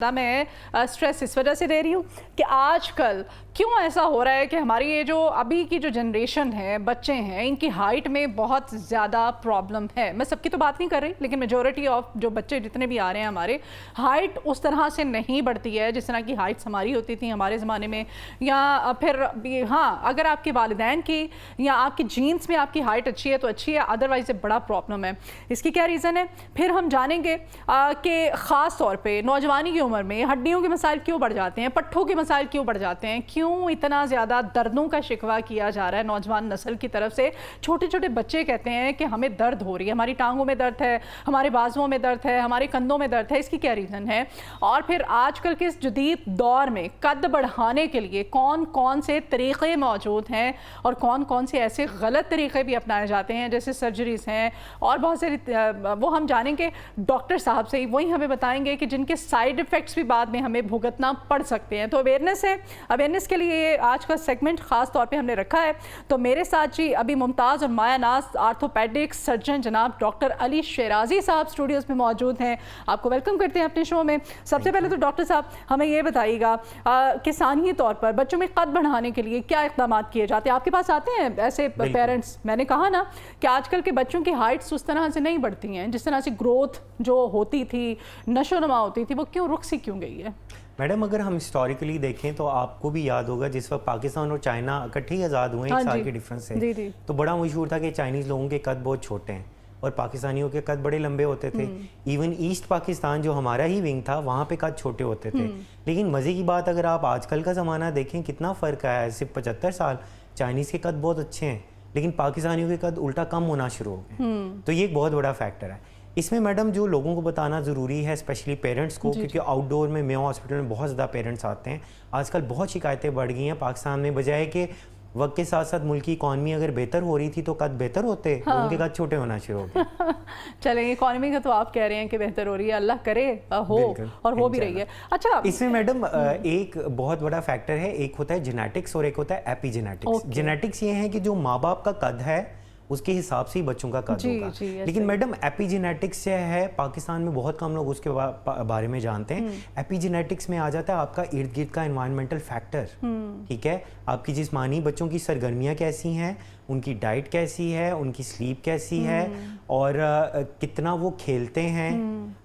मैं स्ट्रेस इस वजह से दे रही हूँ कि आजकल क्यों ऐसा हो रहा है कि हमारी ये जो अभी की जो जनरेशन है, बच्चे हैं, इनकी हाइट में बहुत ज़्यादा प्रॉब्लम है। मैं सबकी तो बात नहीं कर रही, लेकिन मेजॉरिटी ऑफ जो बच्चे जितने भी आ रहे हैं हमारे, हाइट उस तरह से नहीं बढ़ती है जिस तरह की हाइट्स हमारी होती थी हमारे ज़माने में। या फिर हाँ, अगर आपके वालिदैन की या आपकी जीन्स में आपकी हाइट अच्छी है तो अच्छी है, अदरवाइज़ बड़ा प्रॉब्लम है। इसकी क्या रीज़न है फिर हम जानेंगे कि ख़ास तौर पर नौजवानी की उम्र में हड्डियों के मसाइल क्यों बढ़ जाते हैं, पट्ठों के मसाइल क्यों बढ़ जाते हैं, क्यों इतना ज़्यादा दर्दों का शिकवा किया जा रहा है नौजवान नस्ल की तरफ से। छोटे छोटे बच्चे कहते हैं कि हमें दर्द हो रही है, हमारी टांगों में दर्द है, हमारे बाजुओं में दर्द है, हमारे कंधों में दर्द है। इसकी क्या रीज़न है? और फिर आजकल के इस जदीद दौर में कद बढ़ाने के लिए कौन कौन से तरीक़े मौजूद हैं और कौन कौन से ऐसे गलत तरीक़े भी अपनाए जाते हैं, जैसे सर्जरीज हैं और बहुत सारी, वो हम जानेंगे डॉक्टर साहब से ही। वही हमें बताएंगे कि जिनके साइड इफ़ेक्ट्स भी बाद में हमें भुगतना पड़ सकते हैं। तो अवेयरनेस है, अवेयरनेस के लिए आज का सेगमेंट खास तौर पे हमने रखा है। तो मेरे साथ जी अभी मुमताज़ और माया नाज आर्थोपेडिक सर्जन जनाब डॉक्टर अली शेराजी साहब स्टूडियोज़ में मौजूद हैं। आपको वेलकम करते हैं अपने शो में। सबसे पहले तो डॉक्टर साहब हमें ये बताइएगा कि सानवी तौर पर बच्चों में कद बढ़ाने के लिए क्या इक़दाम किए जाते हैं? आपके पास आते हैं ऐसे पेरेंट्स? मैंने कहा ना कि आजकल के बच्चों की हाइट्स उस तरह से नहीं बढ़ती हैं जिस तरह से ग्रोथ जो होती थी, नशोनुमा होती थी, वो क्यों रुक सी क्यों गई है? मैडम अगर हम हिस्टोरिकली देखें तो आपको भी याद होगा जिस वक्त पाकिस्तान और चाइना इकट्ठे ही आज़ाद हुए, एक साल के डिफरेंस से, तो बड़ा मशहूर था कि चाइनीज़ लोगों के कद बहुत छोटे हैं और पाकिस्तानियों के कद बड़े लंबे होते थे। इवन ईस्ट पाकिस्तान जो हमारा ही विंग था वहाँ पे कद छोटे होते थे। लेकिन मज़े की बात, अगर आप आजकल का ज़माना देखें कितना फ़र्क आया है। सिर्फ 75 साल चाइनीज़ के कद बहुत अच्छे हैं लेकिन पाकिस्तानियों के कद उल्टा कम होना शुरू हो गए। तो ये एक बहुत बड़ा फैक्टर है। इसमें मैडम जो लोगों को बताना ज़रूरी है, स्पेशली पेरेंट्स को, क्योंकि आउटडोर में मेयो हॉस्पिटल में बहुत ज़्यादा पेरेंट्स आते हैं। आजकल बहुत शिकायतें बढ़ गई हैं पाकिस्तान में, बजाय कि वक्त के साथ साथ मुल्क की इकॉनमी अगर बेहतर हो रही थी तो कद बेहतर होते, तो उनके कद छोटे होना शुरू हो गए। चलें, इकॉनमी का तो आप कह रहे हैं कि बेहतर हो रही है, अल्लाह करे हो, और हो भी रही है। अच्छा, इसमें मैडम एक बहुत बड़ा फैक्टर है, एक होता है जेनेटिक्स और एक होता है एपीजेनेटिक्स। जेनेटिक्स ये है कि जो माँ बाप का कद है उसके हिसाब से ही बच्चों का कद होगा। लेकिन मैडम एपीजेनेटिक्स से है, पाकिस्तान में बहुत कम लोग उसके बारे में जानते हैं। एपीजेनेटिक्स में आ जाता है आपका इर्द गिर्द का एनवायरमेंटल फैक्टर। ठीक है, आपकी जिस्मानी बच्चों की सरगर्मियाँ कैसी हैं, उनकी डाइट कैसी है, उनकी स्लीप कैसी है और कितना वो खेलते हैं।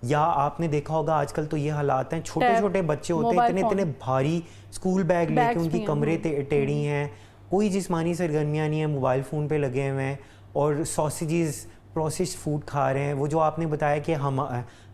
या आपने देखा होगा आजकल तो ये हालात हैं, छोटे छोटे बच्चे होते हैं इतने इतने भारी स्कूल बैग लेके उनकी कमरे टेढ़ी हैं, कोई जिस्मानी सरगर्मियाँ नहीं है, मोबाइल फ़ोन पे लगे हुए हैं और सॉसेजेस प्रोसेस्ड फूड खा रहे हैं। वो जो आपने बताया कि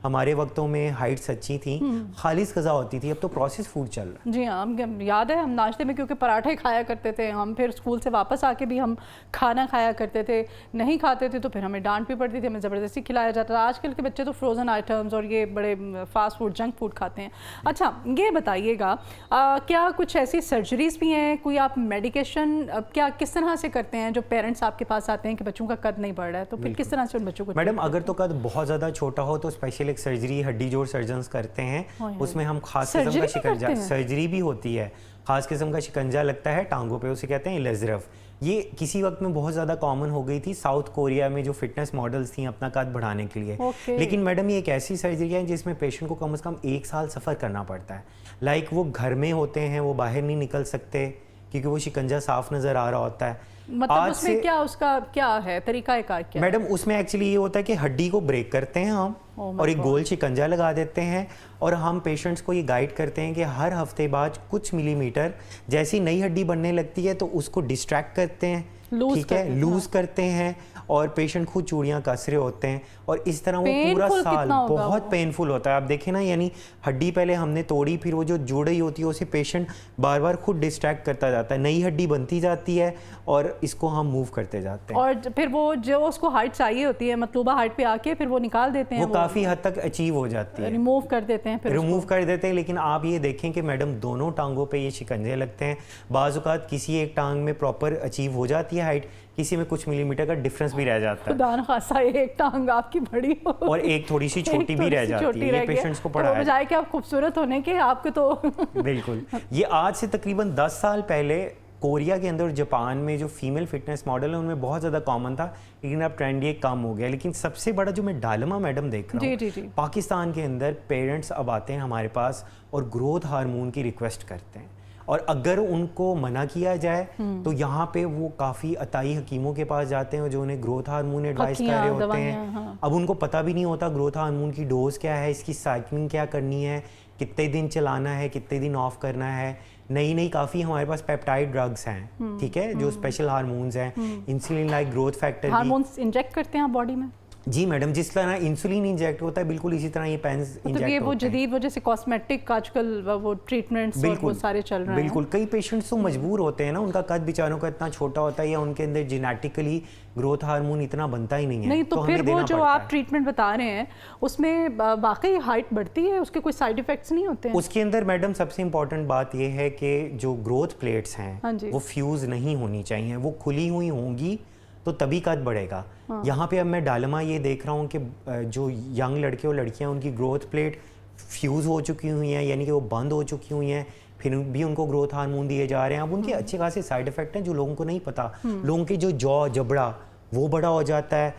हमारे वक्तों में हाइट्स अच्छी थी, खालिस ग़ज़ा होती थी, अब तो प्रोसेस फूड चल रहा है। जी हाँ, हम याद है हम नाश्ते में क्योंकि पराठे खाया करते थे, हम फिर स्कूल से वापस आके भी हम खाना खाया करते थे, नहीं खाते थे तो फिर हमें डांट भी पड़ती थी, हमें ज़बरदस्ती खिलाया जाता था। आजकल के बच्चे तो फ्रोज़न आइटम्स और ये बड़े फास्ट फूड, जंक फूड खाते हैं। अच्छा, ये बताइएगा क्या कुछ ऐसी सर्जरीज भी हैं, कोई आप मेडिकेशन क्या किस तरह से करते हैं जो पेरेंट्स आपके पास आते हैं कि बच्चों का कद नहीं बढ़ रहा है, तो फिर किस तरह से उन बच्चों को? मैडम अगर तो कद बहुत ज़्यादा छोटा हो तो स्पेशल एक सर्जरी हड्डी जोड़ सर्जन करते हैं, उसमें हम खास किस्म का शिकंजा, सर्जरी भी होती है, खास किस्म का शिकंजा लगता है टांगों पे, उसे कहते हैं लेजरफ। ये किसी वक्त में बहुत ज़्यादा कॉमन हो गई थी साउथ कोरिया में, जो फिटनेस मॉडल्स थी अपना कद बढ़ाने के लिए। लेकिन मैडम ये एक ऐसी सर्जरी है जिसमें पेशेंट को कम से कम 1 साल सफ़र करना पड़ता है। लाइक वो घर में होते हैं, वो बाहर नहीं निकल सकते क्योंकि वो शिकंजा साफ नज़र आ रहा होता है। मतलब उसमें क्या उसका क्या है तरीकाकार क्या? मैडम उसमें एक्चुअली ये होता है कि हड्डी को ब्रेक करते हैं हम और एक गोल शिकंजा लगा देते हैं और हम पेशेंट्स को ये गाइड करते हैं कि हर हफ्ते बाद कुछ मिलीमीटर जैसी नई हड्डी बनने लगती है तो उसको डिस्ट्रैक्ट करते हैं, ठीक है, लूज करते हैं और पेशेंट खुद चूड़ियाँ कस रहे होते हैं और इस तरह वो पूरा साल बहुत पेनफुल होता है। आप देखें ना, यानी हड्डी पहले हमने तोड़ी, फिर वो जो जुड़ रही होती है उसे पेशेंट बार बार खुद डिस्ट्रैक्ट करता जाता है, नई हड्डी बनती जाती है और इसको हम मूव करते जाते हैं। और फिर वो जो उसको हाइट चाहिए होती है, मतलूबा हाइट पे आके फिर वो निकाल देते हैं, वो काफ़ी हद तक अचीव हो जाती है, रिमूव कर देते हैं, फिर रिमूव कर देते हैं। लेकिन आप ये देखें कि मैडम दोनों टांगों पे ये शिकंजे लगते हैं। बाज़ औक़ात किसी एक टांग में प्रॉपर अचीव हो जाती है हाइट, किसी में कुछ मिलीमीटर का डिफरेंस भी रह जाता है। खुदा न खासा एक टांग आपकी बड़ी हो और एक थोड़ी सी छोटी भी रह जाती है, ये पेशेंट्स को पड़ा है। बजाय कि आप खूबसूरत होने के, आपके तो बिल्कुल। ये आज से तकरीबन 10 साल पहले कोरिया के अंदर और जापान में जो फीमेल फिटनेस मॉडल है उनमें बहुत ज़्यादा कॉमन था, लेकिन अब ट्रेंड ये कम हो गया। लेकिन सबसे बड़ा जो मैं डायलेमा मैडम देख रहा हूँ, पाकिस्तान के अंदर पेरेंट्स अब आते हैं हमारे पास और ग्रोथ हार्मोन की रिक्वेस्ट करते हैं, और अगर उनको मना किया जाए तो यहाँ पे वो काफ़ी अताई हकीमों के पास जाते हैं जो उन्हें ग्रोथ हार्मोन एडवाइस कर रहे होते हैं। हाँ। अब उनको पता भी नहीं होता ग्रोथ हार्मोन की डोज क्या है, इसकी साइक्लिंग क्या करनी है, कितने दिन चलाना है, कितने दिन ऑफ करना है। नई काफ़ी हमारे पास पेप्टाइड ड्रग्स हैं, ठीक है, जो स्पेशल हार्मोन्स हैं, insulin like growth factor hormones inject करते हैं बॉडी में। जी मैडम, जिस तरह इंसुलिन इंजेक्ट होता है बिल्कुल इसी तरह ये पेन्स इंजेक्ट होते हैं। ये वो जदीद वजह से कॉस्मेटिक आजकल वो ट्रीटमेंट्स और वो सारे चल रहे हैं। बिल्कुल, कई पेशेंट्स तो मजबूर होते हैं ना, उनका कद बेचारों का इतना छोटा होता है या उनके अंदर जेनेटिकली ग्रोथ हार्मोन इतना बनता ही नहीं है। नहीं तो फिर वो जो आप ट्रीटमेंट बता रहे हैं उसमें वाकई हाइट बढ़ती है, उसके कोई साइड इफेक्ट्स नहीं होते हैं? उसके अंदर मैडम सबसे इम्पोर्टेंट बात ये है कि जो ग्रोथ प्लेट्स हैं वो फ्यूज नहीं होनी चाहिए, वो खुली हुई होंगी तो तभी कद बढ़ेगा। हाँ। यहाँ पे अब मैं डायलेमा ये देख रहा हूँ कि जो यंग लड़के और लड़कियाँ उनकी ग्रोथ प्लेट फ्यूज़ हो चुकी हुई हैं, यानी कि वो बंद हो चुकी हुई हैं, फिर भी उनको ग्रोथ हार्मोन दिए जा रहे हैं। अब उनके अच्छे खासे साइड इफेक्ट हैं जो लोगों को नहीं पता। लोगों के जो जॉ जबड़ा वो बड़ा हो जाता है,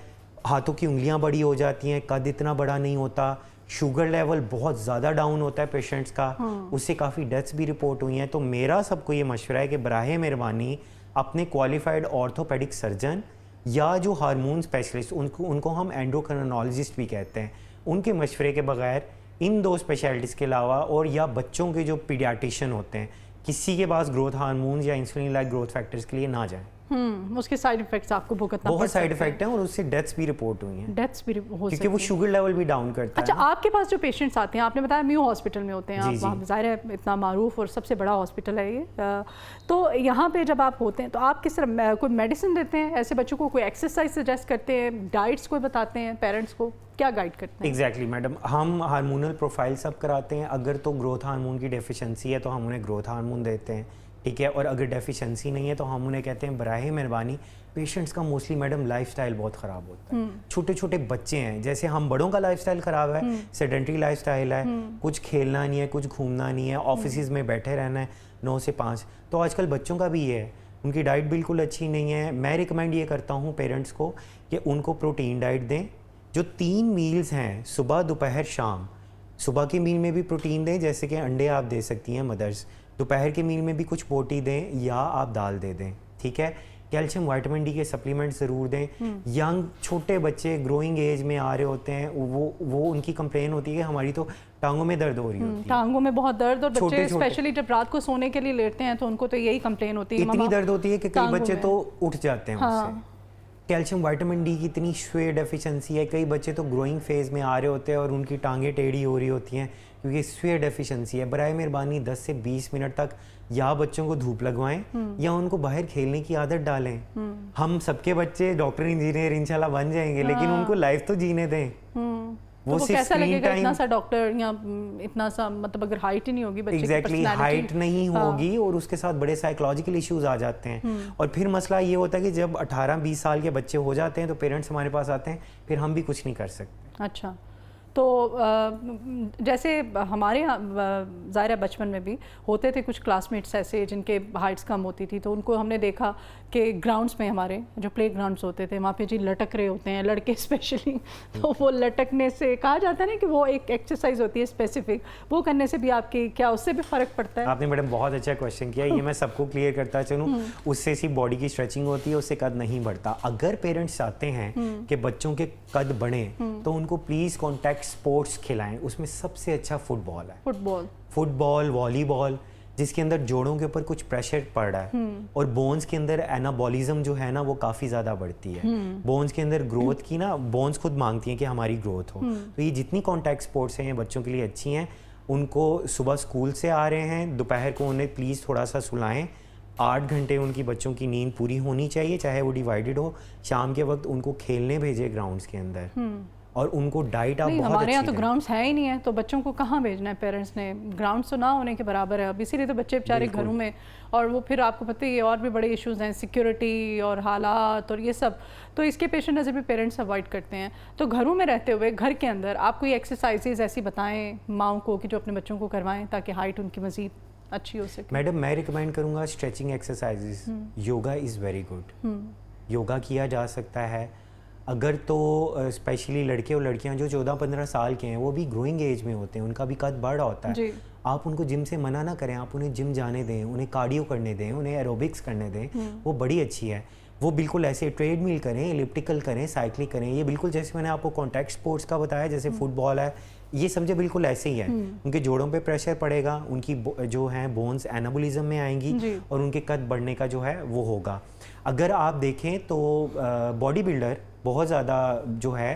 हाथों की उंगलियाँ बड़ी हो जाती हैं, कद इतना बड़ा नहीं होता, शुगर लेवल बहुत ज़्यादा डाउन होता है पेशेंट्स का। उससे काफ़ी डेथ्स भी रिपोर्ट हुई हैं। तो मेरा सबको ये मशवरा है कि बराहे मेहरबानी अपने क्वालिफाइड ऑर्थोपेडिक सर्जन या जो हार्मोन स्पेशलिस्ट, उनको हम एंडोक्रिनोलॉजिस्ट भी कहते हैं, उनके मशवरे के बगैर इन दो स्पेशलिटीज़ के अलावा, और या बच्चों के जो पीडियाट्रिशियन होते हैं, किसी के पास ग्रोथ हार्मोन या इंसुलिन लाइक ग्रोथ फैक्टर्स के लिए ना जाएं। उसके साइड इफेक्ट्स आपको भुगतना बहुत साइड इफेक्ट हैं और उससे डेथ्स भी रिपोर्ट हुई हैं। डेथ्स भी हो सकती है क्योंकि वो शुगर लेवल भी डाउन करता है। अच्छा, आपके पास जो पेशेंट्स आते हैं, आपने बताया म्यू हॉस्पिटल में होते हैं, आप वहाँ ज़ाहिर है इतना मारूफ और सबसे बड़ा हॉस्पिटल है ये, तो यहाँ पे जब आप होते हैं तो आप किस तरह कोई मेडिसिन देते हैं ऐसे बच्चों को, कोई एक्सरसाइज सजेस्ट करते हैं, डाइट्स कोई बताते हैं पेरेंट्स को, क्या गाइड करते हैं? एग्जैक्टली मैडम, हम हार्मोनल प्रोफाइल सब कराते हैं। अगर तो ग्रोथ हार्मोन की डेफिशिएंसी है तो हम उन्हें ग्रोथ हार्मोन देते हैं, ठीक है, और अगर डेफिशिएंसी नहीं है तो हम उन्हें कहते हैं बराहे मेहरबानी। पेशेंट्स का मोस्टली मैडम लाइफस्टाइल बहुत ख़राब होता है। छोटे छोटे बच्चे हैं, जैसे हम बड़ों का लाइफस्टाइल ख़राब है, सेडेंटरी लाइफस्टाइल है, कुछ खेलना नहीं है, कुछ घूमना नहीं है, ऑफिस में बैठे रहना है 9 से 5। तो आजकल बच्चों का भी ये है, उनकी डाइट बिल्कुल अच्छी नहीं है। मैं रिकमेंड ये करता हूँ पेरेंट्स को कि उनको प्रोटीन डाइट दें। जो 3 मील्स हैं, सुबह दोपहर शाम, सुबह के मील में भी प्रोटीन दें, जैसे कि अंडे आप दे सकती हैं मदर्स, दोपहर के मील में भी कुछ बोटी दें या आप दाल दे दें, ठीक है। कैल्शियम विटामिन डी के सप्लीमेंट ज़रूर दें। यंग छोटे बच्चे ग्रोइंग एज में आ रहे होते हैं, वो उनकी कंप्लेन होती है कि हमारी तो टांगों में दर्द हो रही होती है, टांगों में बहुत दर्द, और बच्चे स्पेशली जब रात को सोने के लिए लेटते हैं तो उनको तो यही कंप्लेन होती है, इतनी दर्द होती है कि कई बच्चे तो उठ जाते हैं उससे। कैल्शियम विटामिन डी की इतनी स्वे डेफिशिएंसी है, कई बच्चे तो ग्रोइंग फेज़ में आ रहे होते हैं और उनकी टांगें टेढ़ी हो रही होती हैं क्योंकि स्वे डेफिशिएंसी है। बराए मेहरबानी 10 से 20 मिनट तक या बच्चों को धूप लगवाएं या उनको बाहर खेलने की आदत डालें। हम सबके बच्चे डॉक्टर इंजीनियर इंशाल्लाह बन जाएंगे, लेकिन उनको लाइफ तो जीने दें। वो तो कैसा लगेगा इतना सा डॉक्टर या इतना सा, मतलब अगर हाइट ही नहीं होगी बच्चे की, एग्जैक्टली हाइट नहीं होगी और उसके साथ बड़े साइकोलॉजिकल इश्यूज आ जाते हैं। और फिर मसला ये होता है कि जब 18-20 साल के बच्चे हो जाते हैं तो पेरेंट्स हमारे पास आते हैं, फिर हम भी कुछ नहीं कर सकते। अच्छा, तो जैसे हमारे ज़ाहिर बचपन में भी होते थे कुछ क्लासमेट्स ऐसे जिनके हाइट्स कम होती थी, तो उनको हमने देखा कि ग्राउंड्स में, हमारे जो प्ले ग्राउंड्स होते थे वहाँ पे जी लटक रहे होते हैं लड़के स्पेशली, तो वो लटकने से कहा जाता है ना कि वो एक एक्सरसाइज होती है स्पेसिफिक, वो करने से भी आपकी क्या उससे भी फ़र्क पड़ता है? आपने मैडम बहुत अच्छा क्वेश्चन किया, ये मैं सबको क्लियर करता चलूँ। उससे सिर्फ बॉडी की स्ट्रेचिंग होती है, उससे कद नहीं बढ़ता। अगर पेरेंट्स चाहते हैं कि बच्चों के कद बढ़े तो उनको प्लीज़ कॉन्टैक्ट स्पोर्ट्स खिलाएं। उसमें सबसे अच्छा फुटबॉल है, फुटबॉल वॉलीबॉल, जिसके अंदर जोड़ों के ऊपर कुछ प्रेशर पड़ रहा है और बोन्स के अंदर एनाबॉलिज्म जो है ना वो काफ़ी ज़्यादा बढ़ती है। बोन्स के अंदर ग्रोथ की ना, बोन्स खुद मांगती हैं कि हमारी ग्रोथ हो। तो ये जितनी कॉन्टैक्ट स्पोर्ट्स हैं ये बच्चों के लिए अच्छी हैं। उनको सुबह स्कूल से आ रहे हैं, दोपहर को उन्हें प्लीज़ थोड़ा सा सुलाएं। 8 घंटे उनकी बच्चों की नींद पूरी होनी चाहिए, चाहे वो डिवाइडेड हो। शाम के वक्त उनको खेलने भेजे ग्राउंड्स के अंदर, और उनको डाइट आप बहुत हमारे यहाँ तो ग्राउंड्स है ही नहीं है, तो बच्चों को कहाँ भेजना है पेरेंट्स ने? ग्राउंड्स तो ना होने के बराबर है अब, इसीलिए तो बच्चे बेचारे घरों में, और वो फिर आपको पता ही है और भी बड़े इश्यूज हैं, सिक्योरिटी और हालात और ये सब, तो इसके पेश नज़र भी पेरेंट्स अवॉइड करते हैं। तो घरों में रहते हुए घर के अंदर आप कोई एक्सरसाइजेज ऐसी बताएं माओं को कि जो अपने बच्चों को करवाएं ताकि हाइट उनकी मज़ीद अच्छी हो सके? मैडम मैं रिकमेंड करूँगा stretching exercises, yoga is very good. Yoga किया जा सकता है अगर तो स्पेशली लड़के और लड़कियां जो 14-15 साल के हैं, वो भी ग्रोइंग एज में होते हैं, उनका भी कद बढ़ होता है। आप उनको जिम से मना ना करें, आप उन्हें जिम जाने दें, उन्हें कार्डियो करने दें, उन्हें एरोबिक्स करने दें, वो बड़ी अच्छी है। वो बिल्कुल ऐसे ट्रेडमिल करें, एलिप्टिकल करें, साइकिलिंग करें, ये बिल्कुल जैसे मैंने आपको कॉन्टैक्ट स्पोर्ट्स का बताया, जैसे फुटबॉल है, ये समझे बिल्कुल ऐसे ही है। उनके जोड़ों पे प्रेशर पड़ेगा, उनकी जो है बोन्स एनाबोलिज्म में आएंगी और उनके कद बढ़ने का जो है वो होगा। अगर आप देखें तो बॉडी बिल्डर बहुत ज़्यादा जो है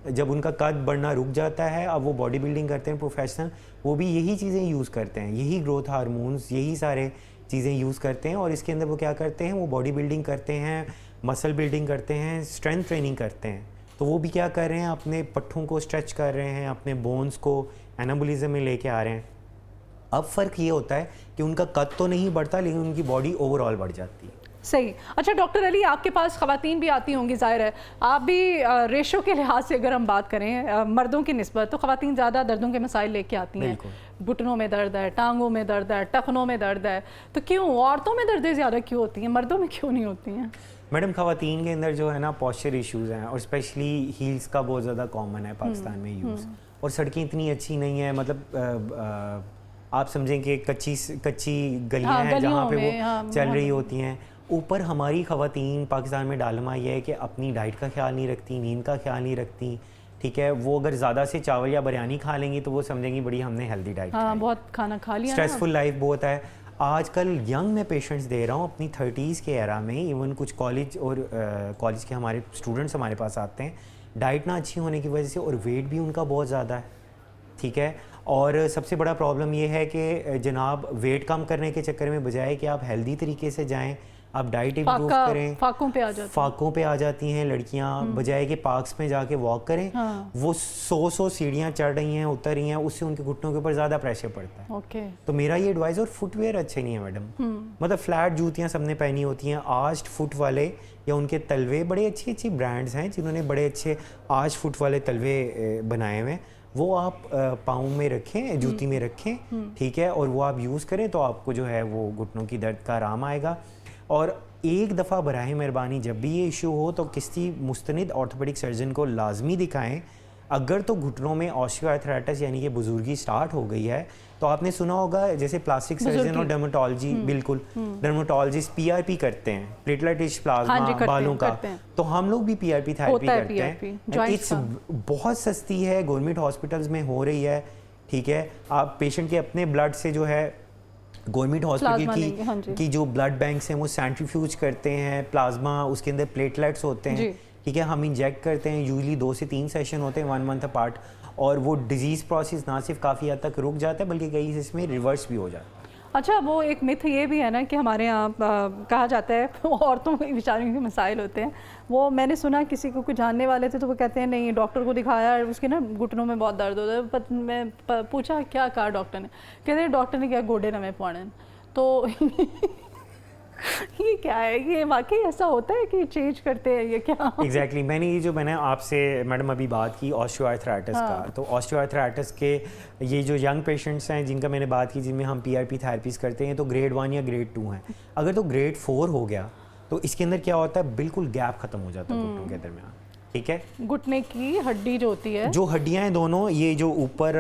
जब उनका कद बढ़ना रुक जाता है, अब वो बॉडी बिल्डिंग करते हैं प्रोफेशनल, वो भी यही चीज़ें यूज़ करते हैं, यही ग्रोथ हार्मोन्स, यही सारे चीज़ें यूज़ करते हैं। और इसके अंदर वो क्या करते हैं, वो बॉडी बिल्डिंग करते हैं, मसल बिल्डिंग करते हैं, स्ट्रेंथ ट्रेनिंग करते हैं। तो वो भी क्या कर रहे हैं, अपने पट्ठों को स्ट्रेच कर रहे हैं, अपने बोन्स को एनाबोलिज्म में लेके आ रहे हैं। अब फ़र्क ये होता है कि उनका कद तो नहीं बढ़ता, लेकिन उनकी बॉडी ओवरऑल बढ़ जाती है। सही। अच्छा डॉक्टर अली, आपके पास ख़वातीन भी आती होंगी, जाहिर है आप भी रेशो के लिहाज से अगर हम बात करें मर्दों की निस्बत, तो ख़वातीन ज़्यादा दर्दों के मसाइल लेके आती हैं। घुटनों में दर्द है, टांगों में दर्द है, टखनों में दर्द है, तो क्यों औरतों में दर्दें ज़्यादा क्यों होती हैं, मर्दों में क्यों नहीं होती हैं? मैडम ख़वातीन के अंदर जो है ना पोस्चर इश्यूज़ हैं, और स्पेशली हील्स का बहुत ज़्यादा कॉमन है पाकिस्तान में यूज़, और सड़कें इतनी अच्छी नहीं है, मतलब आप समझें कि कच्ची गलियाँ हैं जहाँ पे वो चल रही होती हैं। ऊपर हमारी ख़वातीन पाकिस्तान में डालमा ये है कि अपनी डाइट का ख्याल नहीं रखती, नींद का ख्याल नहीं रखती, ठीक है। वो अगर ज़्यादा से चावल या बिरयानी खा लेंगी तो वो समझेंगी बड़ी हमने हेल्दी डाइट बहुत खाना खा लिया। स्ट्रेसफुल लाइफ बहुत है आजकल। यंग में पेशेंट्स दे रहा हूँ अपनी 30s के एरा में, इवन कुछ कॉलेज और कॉलेज के हमारे स्टूडेंट्स हमारे पास आते हैं, डाइट ना अच्छी होने की वजह से, और वेट भी उनका बहुत ज़्यादा है, ठीक है। और सबसे बड़ा प्रॉब्लम ये है कि जनाब वेट कम करने के चक्कर में बजाय कि आप हेल्दी तरीके से जाएं, आप डाइट इम्प्रूव करें, फाकों पे आ जाती हैं लड़कियां, बजाय के पार्क्स में जाके वॉक करें। वो 100 सीढ़ियां चढ़ रही हैं, उतर रही हैं, उससे उनके घुटनों के ऊपर ज़्यादा प्रेशर पड़ता है। तो मेरा ये एडवाइस, और फुटवेयर अच्छे नहीं है मैडम, मतलब फ्लैट जूतियां सबने पहनी होती हैं, आस्ट फुट वाले या उनके तलवे, बड़े अच्छी ब्रांड्स हैं जिन्होंने बड़े अच्छे आस्ट फुट वाले तलवे बनाए हुए हैं, वो आप पाँव में रखें, जूती में रखें, ठीक है, और वो आप यूज़ करें तो आपको जो है वो घुटनों की दर्द का आराम आएगा। और एक दफ़ा बराए मेहरबानी जब भी ये इशू हो तो किसी मुस्तनिद ऑर्थोपेडिक सर्जन को लाजमी दिखाएं। अगर तो घुटनों में ऑस्टियोआर्थराइटिस यानी कि बुजुर्गी स्टार्ट हो गई है, तो आपने सुना होगा जैसे प्लास्टिक सर्जन और डर्मेटोलॉजी, बिल्कुल डर्मेटोलॉजिस्ट PRP करते हैं, प्लेटलेट रिच प्लाज्मा बालों का, तो हम लोग भी PRP थेरेपी करते हैं। इट्स बहुत सस्ती है, गवर्नमेंट हॉस्पिटल्स में हो रही है, ठीक है। आप पेशेंट के अपने ब्लड से जो है गवर्नमेंट हॉस्पिटल की जो ब्लड बैंक्स हैं वो सेंट्रीफ्यूज करते हैं प्लाज्मा, उसके अंदर प्लेटलेट्स होते हैं, ठीक है, हम इंजेक्ट करते हैं, यूजली 2 से 3 सेशन होते हैं 1 मंथ अपार्ट, और वो डिजीज़ प्रोसेस ना सिर्फ काफ़ी हद तक रुक जाता है बल्कि कई इसमें रिवर्स भी हो जाता है। अच्छा, वो एक मिथ ये भी है ना कि हमारे यहाँ कहा जाता है औरतों के बेचारियों के मसाइल होते हैं, वो मैंने सुना किसी को कुछ जानने वाले थे तो वो कहते हैं नहीं डॉक्टर को दिखाया, उसके ना घुटनों में बहुत दर्द होता है, पर मैं पूछा क्या कहा डॉक्टर ने, कहते हैं डॉक्टर ने क्या गोडे नमे पाने, तो ये क्या है, ये वाकई ऐसा होता है कि चेंज करते हैं ये क्या? एग्जैक्टली मैंने आपसे मैडम अभी बात की ऑस्टियोआर्थराइटिस का, तो ऑस्टियोआर्थराइटिस के ये जो यंग पेशेंट्स हैं जिनका मैंने बात की, जिनमें हम PRP थेरेपीज करते हैं, तो ग्रेड 1 या ग्रेड 2 हैं। अगर तो ग्रेड 4 हो गया तो इसके अंदर क्या होता है, बिल्कुल गैप खत्म हो जाता है घुटनों के दरमियान, ठीक है। घुटने की हड्डी जो होती है, जो हड्डियां हैं दोनों, ये जो ऊपर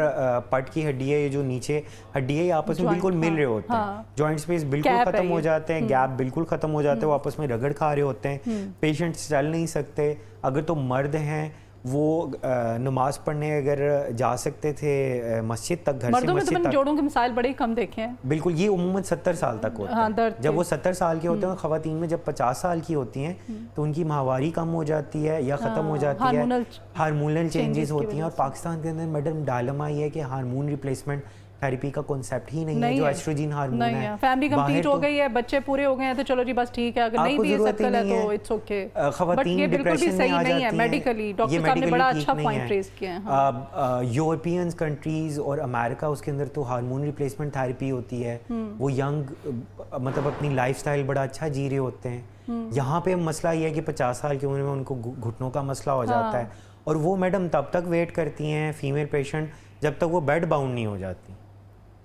पट की हड्डी है, ये जो नीचे हड्डी है, ये आपस में बिल्कुल मिल रहे होते हैं, जॉइंट स्पेस बिल्कुल खत्म हो जाते हैं, गैप बिल्कुल खत्म हो जाते हैं, वो आपस में रगड़ खा रहे होते हैं, पेशेंट्स चल नहीं सकते। अगर तो मर्द हैं वो नमाज पढ़ने अगर जा सकते थे मस्जिद तक, घर से मस्जिद तक, जोड़ों के मसाइल बड़े कम देखे हैं। बिल्कुल, ये उम्मूमन 70 साल तक होता है। जब वो 70 साल के होते हैं, ख़वातीन में जब 50 साल की होती हैं तो उनकी माहवारी कम हो जाती है या ख़त्म हो जाती है, हार्मोनल चेंजेस होती हैं। और पाकिस्तान के अंदर मैडम डायलेमा ये है कि हार्मोन रिप्लेसमेंट थेरेपी का कॉन्सेप्ट ही नहीं है, जो एस्ट्रोजन हार्मोन है। फैमिली कंप्लीट हो गई है, बच्चे पूरे हो गए हैं तो चलो जी बस ठीक है, अगर नहीं भी सकल है तो इट्स ओके। ख़वातीन डिप्रेशन में आ जाती हैं, मेडिकली डॉक्टर साहब ने बड़ा अच्छा पॉइंट रेज किया है। यूरोपियन कंट्रीज और अमेरिका, उसके अंदर तो हार्मोन रिप्लेसमेंट थेरेपी होती है, वो यंग मतलब अपनी लाइफस्टाइल बड़ा अच्छा जी रहे होते हैं। यहाँ पे मसला ये है कि 50 साल की उम्र में उनको घुटनों का मसला हो जाता है, और वो मैडम तब तक वेट करती हैं फीमेल पेशेंट जब तक वो बेड बाउंड नहीं हो जाती।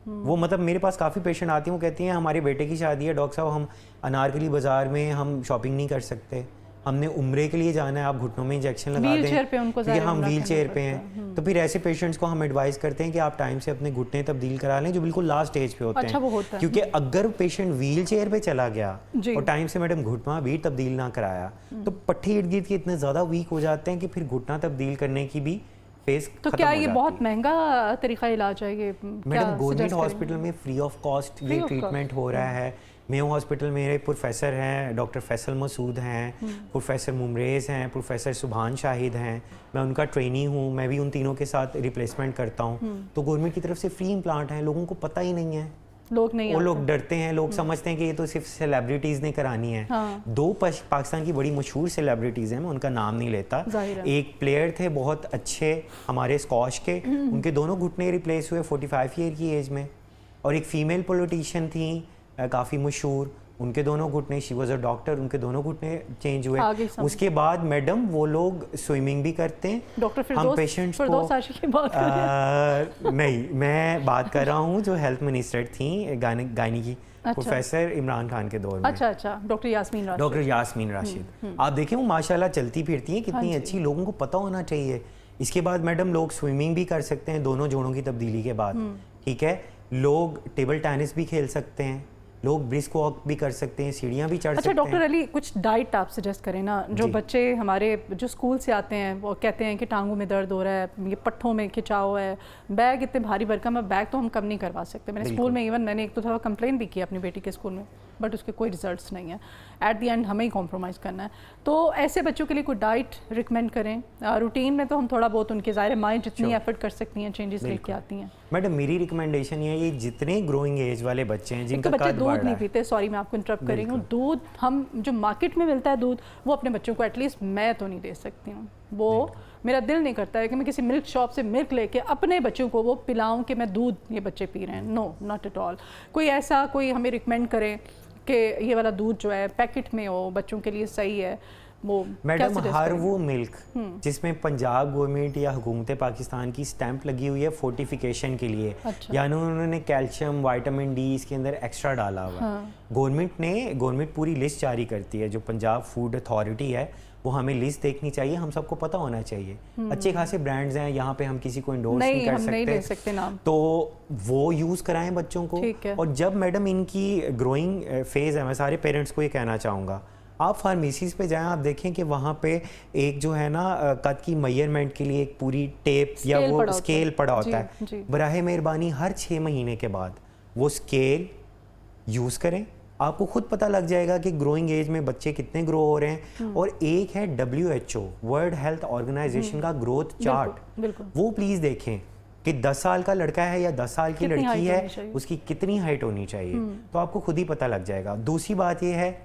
वो मतलब मेरे पास काफ़ी पेशेंट आते हैं, वो कहती हैं हमारे बेटे की शादी है डॉक्टर साहब, हम अनारकली बाज़ार में हम शॉपिंग नहीं कर सकते, हमने उम्रे के लिए जाना है, आप घुटनों में इंजेक्शन लगा दें क्योंकि हम व्हील चेयर पे हैं। तो फिर ऐसे पेशेंट्स को हम एडवाइस करते हैं कि आप टाइम से अपने घुटने तब्दील करा लें जो बिल्कुल लास्ट स्टेज पे होते अच्छा, हैं। वो होता है। क्योंकि अगर पेशेंट व्हील चेयर पे चला गया और टाइम से मैडम घुटना भी तब्दील ना कराया तो पट्टी इर्द गिर्द के इतने ज़्यादा वीक हो जाते हैं कि फिर घुटना तब्दील करने की भी फेस तो क्या ये बहुत महंगा तरीका इलाज है ये? मैडम गवर्नमेंट हॉस्पिटल में फ्री ऑफ कॉस्ट ये ट्रीटमेंट हो रहा है। मेयो हॉस्पिटल मेरे प्रोफेसर हैं, डॉक्टर फैसल मसूद हैं, प्रोफेसर मुमरेज़ हैं, प्रोफेसर सुभान शाहिद हैं, मैं उनका ट्रेनी हूँ, मैं भी उन तीनों के साथ रिप्लेसमेंट करता हूँ। तो गवर्नमेंट की तरफ से फ्री इम्प्लांट हैं, लोगों को पता ही नहीं है, वो लोग डरते हैं, लोग समझते हैं कि ये तो सिर्फ सेलिब्रिटीज़ ने करानी है। दो पाकिस्तान की बड़ी मशहूर सेलिब्रिटीज़ हैं, मैं उनका नाम नहीं लेता। एक प्लेयर थे बहुत अच्छे हमारे स्कॉश के, उनके दोनों घुटने रिप्लेस हुए 45 ईयर की एज में, और एक फीमेल पॉलिटिशियन थी काफ़ी मशहूर, उनके दोनों घुटने, शी वाज अ डॉक्टर, उनके दोनों घुटने चेंज हुए। उसके बाद मैडम वो लोग स्विमिंग भी करते हैं। डॉक्टर हम पेशेंट्स को नहीं, मैं बात कर रहा हूँ जो हेल्थ मिनिस्टर थी गायनी की, प्रोफेसर इमरान खान के दौर में। अच्छा, डॉक्टर यास्मीन राशिद। आप देखें वो माशाल्लाह चलती फिरती हैं, कितनी अच्छी, लोगों को पता होना चाहिए। इसके बाद मैडम लोग स्विमिंग भी कर सकते हैं दोनों जोड़ों की तब्दीली के बाद, ठीक है। लोग टेबल टेनिस भी खेल सकते हैं, लोग ब्रिस्क वॉक भी कर सकते हैं, सीढ़ियाँ भी चढ़ सकते हैं। अच्छा डॉक्टर अली, कुछ डाइट आप सजेस्ट करें ना, जो बच्चे हमारे जो स्कूल से आते हैं वो कहते हैं कि टांगों में दर्द हो रहा है, ये पट्ठों में खिंचाव है, बैग इतने भारी भरकम है, बैग तो हम कम नहीं करवा सकते। मैंने स्कूल में इवन मैंने एक तो थोड़ा कंप्लेन भी किया अपनी बेटी के स्कूल में, बट उसके कोई रिजल्ट्स नहीं है। एट द एंड हमें ही कॉम्प्रोमाइज़ करना है। तो ऐसे बच्चों के लिए कोई डाइट रिकमेंड करें? रूटीन में तो हम थोड़ा बहुत उनके ज़ाहिर माइंड जितनी एफर्ट कर सकती हैं चेंजेस लेके आती हैं। मैडम मेरी रिकमेंडेशन ये है, ये जितने ग्रोइंग एज वाले बच्चे हैं जिनका बच्चे दूध नहीं पीते, सॉरी मैं आपको इंटरप्ट कर रही हूँ, दूध हम जो मार्केट में मिलता है दूध, वो अपने बच्चों को एटलीस्ट मैं तो नहीं दे सकती हूँ। वो मेरा दिल नहीं करता है कि मैं किसी मिल्क शॉप से मिल्क लेके अपने बच्चों को वो पिलाऊं कि मैं दूध ये बच्चे पी रहे हैं। No, not at all. कोई ऐसा कोई हमें रिकमेंड करें कि ये वाला दूध जो है पैकेट में हो, बच्चों के लिए सही है वो? मैडम हर वो मिल्क जिसमें पंजाब गवर्नमेंट या हुकूमत पाकिस्तान की स्टैंप लगी हुई है फोर्टिफिकेशन के लिए, यानी उन्होंने कैल्शियम, विटामिन डी इसके अंदर एक्स्ट्रा डाला हुआ है। गवर्नमेंट पूरी लिस्ट जारी करती है, जो पंजाब फूड अथॉरिटी है वो हमें लिस्ट देखनी चाहिए, हम सबको पता होना चाहिए। अच्छे खासे ब्रांड्स हैं, यहाँ पे हम किसी को इंडोर्स नहीं कर सकते, नहीं ले सकते नाम, तो वो यूज़ कराएं बच्चों को। और जब मैडम इनकी ग्रोइंग फेज़ है, मैं सारे पेरेंट्स को ये कहना चाहूँगा, आप फार्मेसीज़ पे जाएं, आप देखें कि वहाँ पे एक जो है ना कद की मेजरमेंट के लिए एक पूरी टेप या वो स्केल पड़ा होता है। बराहे मेहरबानी हर 6 महीने के बाद वो स्केल यूज़ करें, आपको खुद पता लग जाएगा कि ग्रोइंग एज में बच्चे कितने ग्रो हो रहे हैं। और एक है WHO वर्ल्ड हेल्थ ऑर्गेनाइजेशन का ग्रोथ चार्ट, वो प्लीज़ देखें कि 10 साल का लड़का है या 10 साल की लड़की है, उसकी कितनी हाइट होनी चाहिए, तो आपको खुद ही पता लग जाएगा। दूसरी बात ये है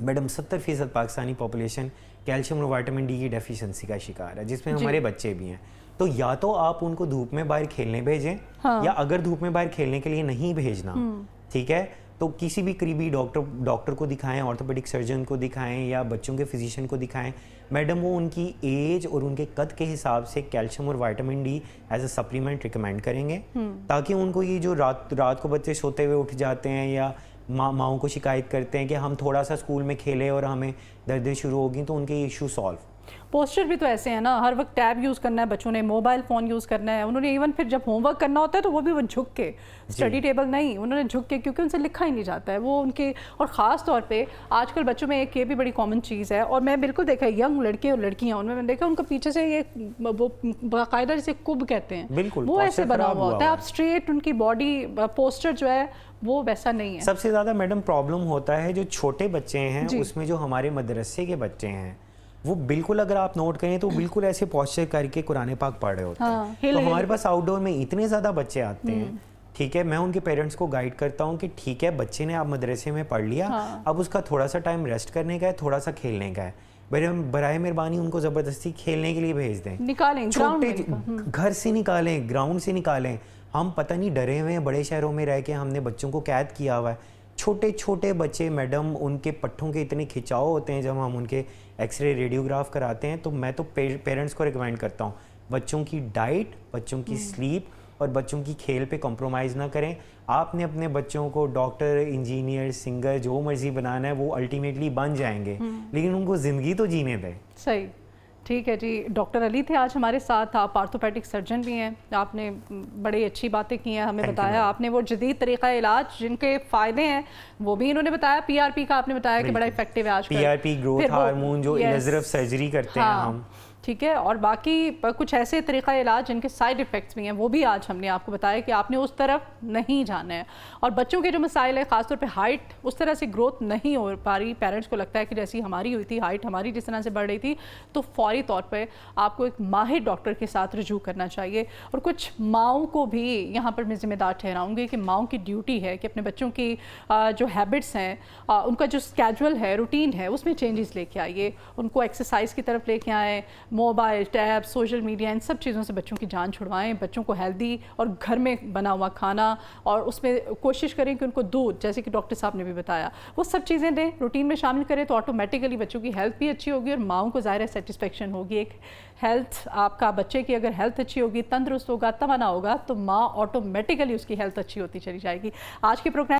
मैडम 70% पाकिस्तानी पॉपुलेशन कैल्शियम और विटामिन डी की डेफिशिएंसी का शिकार है, जिसमें हमारे बच्चे भी हैं। तो या तो आप उनको धूप में बाहर खेलने भेजें, या अगर धूप में बाहर खेलने के लिए नहीं भेजना, ठीक है, तो किसी भी करीबी डॉक्टर को दिखाएं, ऑर्थोपेडिक सर्जन को दिखाएं या बच्चों के फिजिशियन को दिखाएं। मैडम वो उनकी एज और उनके कद के हिसाब से कैल्शियम और vitamin D as a supplement recommend करेंगे, ताकि उनको ये जो रात को बच्चे सोते हुए उठ जाते हैं या माओं को शिकायत करते हैं कि हम थोड़ा सा स्कूल में खेले और हमें दर्द शुरू होगी, तो उनके इशू सॉल्व। पोस्चर भी तो ऐसे है ना, हर वक्त टैब यूज़ करना है बच्चों ने, मोबाइल फ़ोन यूज़ करना है उन्होंने, इवन फिर जब होमवर्क करना होता है तो वो भी वो झुक के, स्टडी टेबल नहीं, उन्होंने झुक के, क्योंकि उनसे लिखा ही नहीं जाता है वो उनके। और ख़ास तौर पे आजकल बच्चों में एक ये भी बड़ी कॉमन चीज़ है, और मैं बिल्कुल देखा यंग लड़के और लड़कियाँ, उनमें मैंने देखा उनका पीछे से ये वो बाकायदा जिसे कुब कहते हैं, बिल्कुल वो ऐसे बना हुआ होता है। आप स्ट्रेट उनकी बॉडी पोस्चर जो है वो वैसा नहीं है। सबसे ज़्यादा मैडम प्रॉब्लम होता है जो छोटे बच्चे हैं, उसमें जो हमारे मदरसे के बच्चे हैं वो बिल्कुल, अगर आप नोट करें तो बिल्कुल ऐसे पोस्चर करके कुरान पाक पढ़ रहे होते हैं। तो हमारे पास आउटडोर में इतने ज़्यादा बच्चे आते हैं, ठीक है, मैं उनके पेरेंट्स को गाइड करता हूँ कि ठीक है बच्चे ने आप मदरसे में पढ़ लिया, अब उसका थोड़ा सा टाइम रेस्ट करने का है, थोड़ा सा खेलने का है, बराए मेहरबानी उनको ज़बरदस्ती खेलने के लिए भेज दें, निकालें, छोटे घर से निकालें, ग्राउंड से निकालें। हम पता नहीं डरे हुए हैं बड़े शहरों में रह के, हमने बच्चों को कैद किया हुआ है। छोटे छोटे बच्चे मैडम, उनके पट्ठों के इतने खिंचाव होते हैं, जब हम उनके एक्सरे रेडियोग्राफ कराते हैं, तो मैं तो पेरेंट्स को रिकमेंड करता हूँ बच्चों की डाइट, बच्चों की स्लीप और बच्चों की खेल पे कॉम्प्रोमाइज़ ना करें। आपने अपने बच्चों को डॉक्टर, इंजीनियर, सिंगर जो मर्जी बनाना है वो अल्टीमेटली बन जाएंगे, लेकिन उनको ज़िंदगी तो जीने दें। सही, ठीक है जी। डॉक्टर अली थे आज हमारे साथ, आप आर्थोपेडिक सर्जन भी हैं, आपने बड़ी अच्छी बातें की हैं, हमें बताया आपने वो जदीद तरीक़ा इलाज जिनके फ़ायदे हैं वो भी इन्होंने बताया। पीआरपी का आपने बताया कि बड़ा इफेक्टिव है आजकल, पीआरपी, ग्रोथ हार्मोन जो लेजर सर्जरी करते हैं हम, ठीक है, और बाकी कुछ ऐसे तरीक़ा इलाज जिनके साइड इफ़ेक्ट्स भी हैं वो भी आज हमने आपको बताया कि आपने उस तरफ नहीं जाना है। और बच्चों के जो मसाइल है, ख़ासतौर पे हाइट उस तरह से ग्रोथ नहीं हो पा रही, पेरेंट्स को लगता है कि जैसी हमारी हुई थी, हाइट हमारी जिस तरह से बढ़ रही थी, तो फौरी तौर पे आपको एक माहिर डॉक्टर के साथ रुजू करना चाहिए। और कुछ माओं को भी यहाँ पर मैं ज़िम्मेदार ठहराऊँगी कि माओं की ड्यूटी है कि अपने बच्चों की जो हैबिट्स हैं, उनका जो स्केजुअल है, रूटीन है, उसमें चेंजेस लेके आइए, उनको एक्सरसाइज की तरफ लेके आएँ, मोबाइल, टैब, सोशल मीडिया, इन सब चीज़ों से बच्चों की जान छुड़वाएं। बच्चों को हेल्दी और घर में बना हुआ खाना, और उसमें कोशिश करें कि उनको दूध, जैसे कि डॉक्टर साहब ने भी बताया, वो सब चीज़ें दें, रूटीन में शामिल करें, तो ऑटोमेटिकली बच्चों की हेल्थ भी अच्छी होगी और माओं को ज़ाहिर है सेटिस्फेक्शन होगी। एक हेल्थ, आपका बच्चे की अगर हेल्थ अच्छी होगी, तंदुरुस्त होगा, तवाना होगा, तो माँ ऑटोमेटिकली उसकी हेल्थ अच्छी होती चली जाएगी। आज के प्रोग्राम